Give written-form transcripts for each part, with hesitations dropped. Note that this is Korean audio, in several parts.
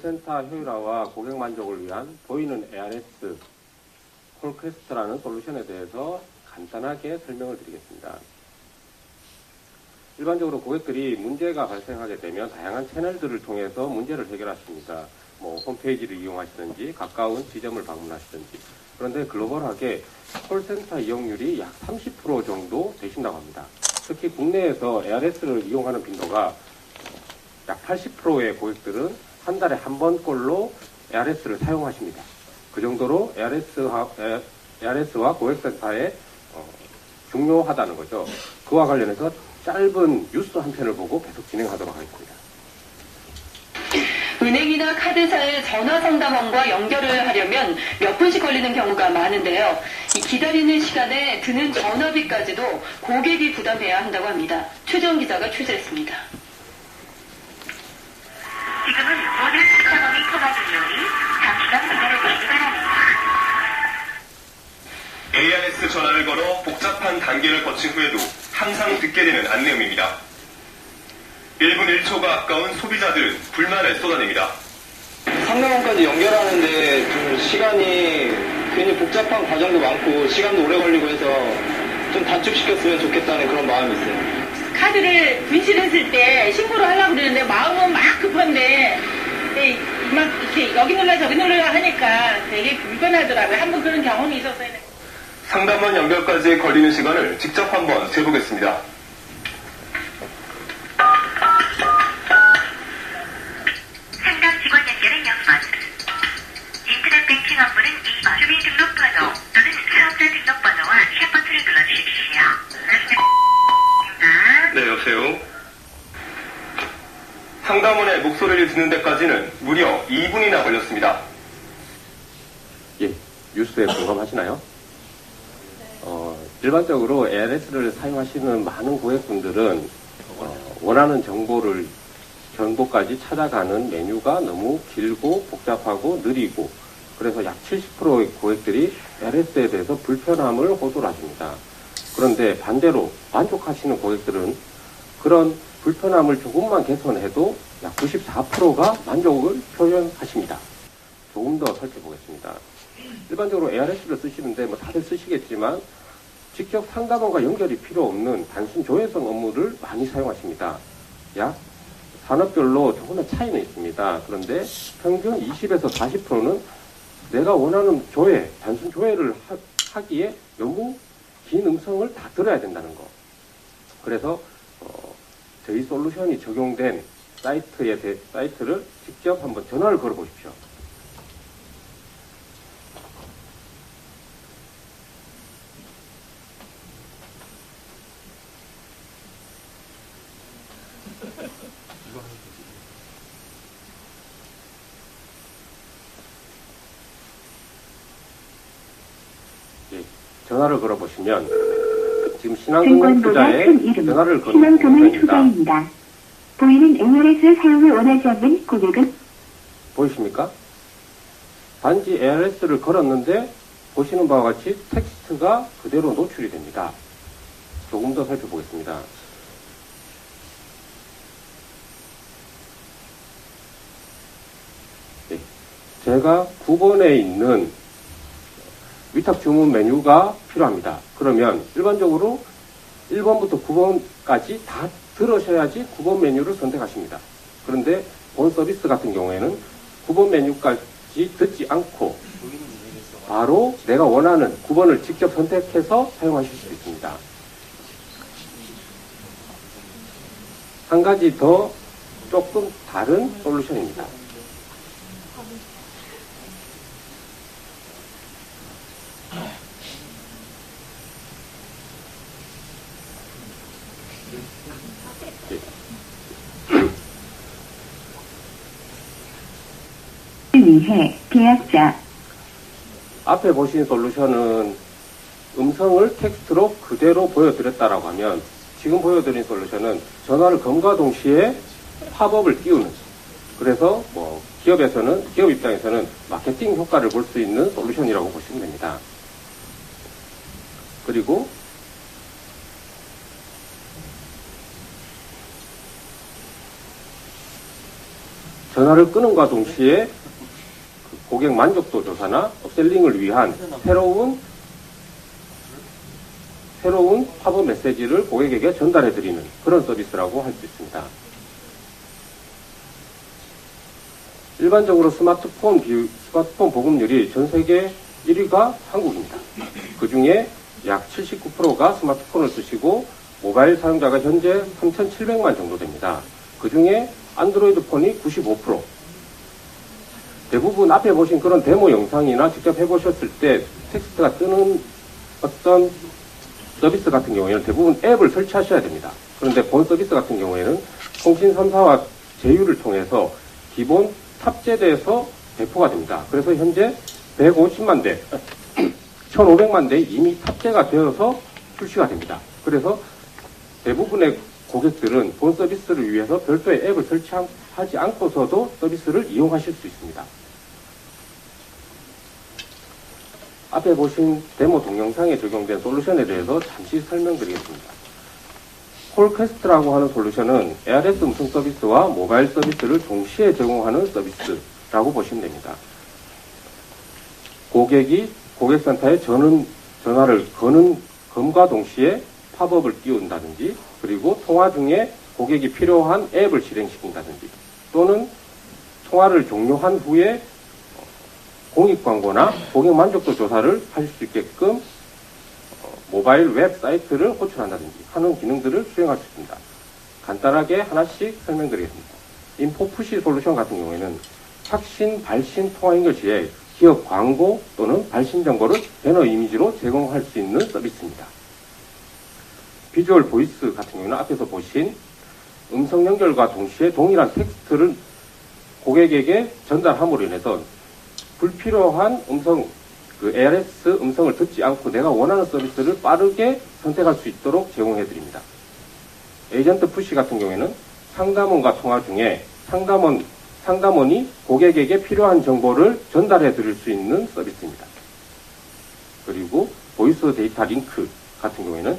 콜센터 효율화와 고객 만족을 위한 보이는 ARS 콜퀘스트라는 솔루션에 대해서 간단하게 설명을 드리겠습니다. 일반적으로 고객들이 문제가 발생하게 되면 다양한 채널들을 통해서 문제를 해결하십니다. 홈페이지를 이용하시든지 가까운 지점을 방문하시든지. 그런데 글로벌하게 콜센터 이용률이 약 30% 정도 되신다고 합니다. 특히 국내에서 ARS를 이용하는 빈도가 약 80%의 고객들은 한 달에 한 번꼴로 ARS를 사용하십니다. 그 정도로 ARS와 고객센터에 중요하다는 거죠. 그와 관련해서 짧은 뉴스 한 편을 보고 계속 진행하도록 하겠습니다. 은행이나 카드사의 전화 상담원과 연결을 하려면 몇 분씩 걸리는 경우가 많은데요. 이 기다리는 시간에 드는 전화비까지도 고객이 부담해야 한다고 합니다. 최정 기자가 취재했습니다. 지금은 모든 이코노미 통화 중요이 잠시만 기다려주시기 바랍니다. ARS 전화를 걸어 복잡한 단계를 거친 후에도 항상 듣게 되는 안내음입니다. 1분 1초가 아까운 소비자들은 불만을 쏟아냅니다. 상담원까지 연결하는데 좀 시간이 괜히 복잡한 과정도 많고 시간도 오래 걸리고 해서 좀 단축시켰으면 좋겠다는 그런 마음이 있어요. 카드를 분실했을 때 신고를 하려고 그러는데 마음은 막 급한데 막 이렇게 여기 눌러 저기 눌러 하니까 되게 불편하더라고요. 한번 그런 경험이 있었어요. 상담원 연결까지 걸리는 시간을 직접 한번 재보겠습니다. 상담 직원 연결은 0번, 인터넷 뱅킹 업무는 2번, 주민등록번호 또는 사업자 등록번호와 샵 버튼을 눌러주십시오. 네, 여보세요. 상담원의 목소리를 듣는 데까지는 무려 2분이나 걸렸습니다. 예, 뉴스에 공감하시나요? 일반적으로 ARS를 사용하시는 많은 고객분들은 원하는 정보까지 찾아가는 메뉴가 너무 길고 복잡하고 느리고, 그래서 약 70%의 고객들이 ARS에 대해서 불편함을 호소를 하십니다. 그런데 반대로 만족하시는 고객들은 그런 불편함을 조금만 개선해도 약 94%가 만족을 표현하십니다. 조금 더 살펴보겠습니다. 일반적으로 ARS를 쓰시는데 다들 쓰시겠지만 직접 상담원과 연결이 필요 없는 단순 조회성 업무를 많이 사용하십니다. 약 산업별로 조금의 차이는 있습니다. 그런데 평균 20에서 40%는 내가 원하는 단순 조회를 하기에 너무 긴 음성을 다 들어야 된다는 거. 그래서 저희 솔루션이 적용된 사이트를 직접 한번 전화를 걸어 보십시오. 전화를 걸어보시면 지금 신한금융투자에 전화를 거는 투자입니다. 보이는 ARS 사용을 원하지 않는 고객은 보이십니까? 단지 ARS를 걸었는데 보시는 바와 같이 텍스트가 그대로 노출이 됩니다. 조금 더 살펴보겠습니다. 네. 제가 9번에 있는 위탁 주문 메뉴가 필요합니다. 그러면 일반적으로 1번부터 9번까지 다 들으셔야지 9번 메뉴를 선택하십니다. 그런데 본 서비스 같은 경우에는 9번 메뉴까지 듣지 않고 바로 내가 원하는 9번을 직접 선택해서 사용하실 수 있습니다. 한 가지 더 조금 다른 솔루션입니다. 위해 계약자 앞에 보신 솔루션은 음성을 텍스트로 그대로 보여드렸다라고 하면, 지금 보여드린 솔루션은 전화를 건과 동시에 팝업을 띄우는, 그래서 기업 입장에서는 마케팅 효과를 볼 수 있는 솔루션이라고 보시면 됩니다. 그리고 전화를 끄는과 동시에 그 고객 만족도 조사나 업셀링을 위한 새로운 팝업 메시지를 고객에게 전달해드리는 그런 서비스라고 할 수 있습니다. 일반적으로 스마트폰 보급률이 전 세계 1위가 한국입니다. 그 중에 약 79%가 스마트폰을 쓰시고 모바일 사용자가 현재 3,700만 정도 됩니다. 그 중에 안드로이드 폰이 95%. 대부분 앞에 보신 그런 데모 영상이나 직접 해보셨을 때 텍스트가 뜨는 어떤 서비스 같은 경우에는 대부분 앱을 설치하셔야 됩니다. 그런데 본 서비스 같은 경우에는 통신 3사와 제휴를 통해서 기본 탑재돼서 배포가 됩니다. 그래서 현재 150만 대, 1,500만 대 이미 탑재가 되어서 출시가 됩니다. 그래서 대부분의 고객들은 본 서비스를 위해서 별도의 앱을 설치하지 않고서도 서비스를 이용하실 수 있습니다. 앞에 보신 데모 동영상에 적용된 솔루션에 대해서 잠시 설명드리겠습니다. 콜캐스트라고 하는 솔루션은 ARS 음성 서비스와 모바일 서비스를 동시에 제공하는 서비스라고 보시면 됩니다. 고객이 고객센터에 전화를 건과 동시에 팝업을 띄운다든지, 그리고 통화 중에 고객이 필요한 앱을 실행시킨다든지, 또는 통화를 종료한 후에 공익광고나 고객 만족도 조사를 하실 수 있게끔 모바일 웹사이트를 호출한다든지 하는 기능들을 수행할 수 있습니다. 간단하게 하나씩 설명드리겠습니다. 인포푸시 솔루션 같은 경우에는 혁신, 발신 통화 연결 시에 기업 광고 또는 발신 정보를 배너 이미지로 제공할 수 있는 서비스입니다. 비주얼 보이스 같은 경우는 앞에서 보신 음성 연결과 동시에 동일한 텍스트를 고객에게 전달함으로 인해서 불필요한 ARS 음성을 듣지 않고 내가 원하는 서비스를 빠르게 선택할 수 있도록 제공해드립니다. 에이전트 푸시 같은 경우에는 상담원과 통화 중에 상담원이 고객에게 필요한 정보를 전달해 드릴 수 있는 서비스입니다. 그리고 보이스 데이터 링크 같은 경우에는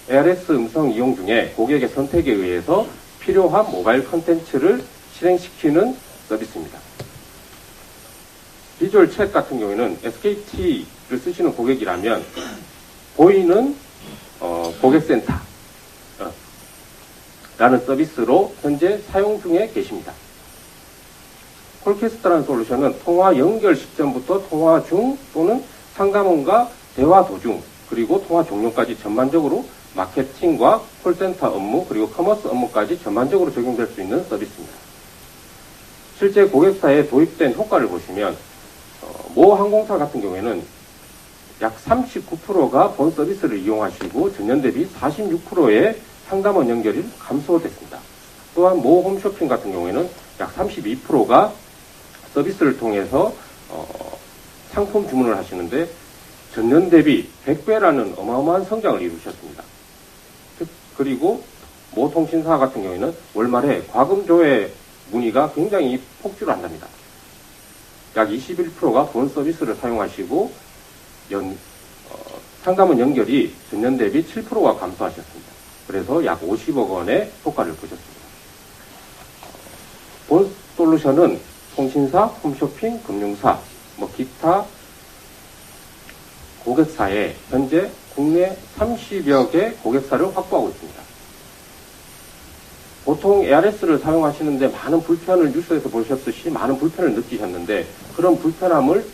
ARS 음성 이용 중에 고객의 선택에 의해서 필요한 모바일 컨텐츠를 실행시키는 서비스입니다. 비주얼 챗 같은 경우에는 SKT를 쓰시는 고객이라면 보이는 고객센터 라는 서비스로 현재 사용 중에 계십니다. 콜캐스트라는 솔루션은 통화 연결 시점부터 통화 중 또는 상담원과 대화 도중 그리고 통화 종료까지 전반적으로 마케팅과 콜센터 업무 그리고 커머스 업무까지 전반적으로 적용될 수 있는 서비스입니다. 실제 고객사에 도입된 효과를 보시면 모 항공사 같은 경우에는 약 39%가 본 서비스를 이용하시고 전년 대비 46%의 상담원 연결이 감소됐습니다. 또한 모 홈쇼핑 같은 경우에는 약 32%가 서비스를 통해서 상품 주문을 하시는데 전년 대비 100배라는 어마어마한 성장을 이루셨습니다. 그리고 모 통신사 같은 경우에는 월말에 과금 조회 문의가 굉장히 폭주를 한답니다. 약 21%가 본 서비스를 사용하시고 상담원 연결이 전년 대비 7%가 감소하셨습니다. 그래서 약 50억 원의 효과를 보셨습니다. 본 솔루션은 통신사, 홈쇼핑, 금융사, 기타 고객사에 현재 국내 30여 개 고객사를 확보하고 있습니다. 보통 ARS를 사용하시는데 많은 불편을 뉴스에서 보셨듯이 많은 불편을 느끼셨는데 그런 불편함을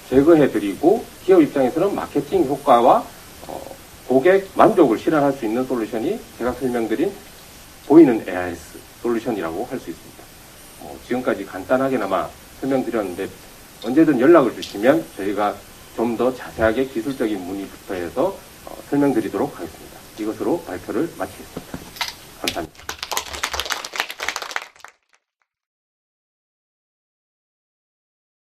제거해드리고 기업 입장에서는 마케팅 효과와 고객 만족을 실현할 수 있는 솔루션이 제가 설명드린 보이는 ARS 솔루션이라고 할 수 있습니다. 지금까지 간단하게나마 설명드렸는데 언제든 연락을 주시면 저희가 좀 더 자세하게 기술적인 문의부터 해서 설명드리도록 하겠습니다. 이것으로 발표를 마치겠습니다.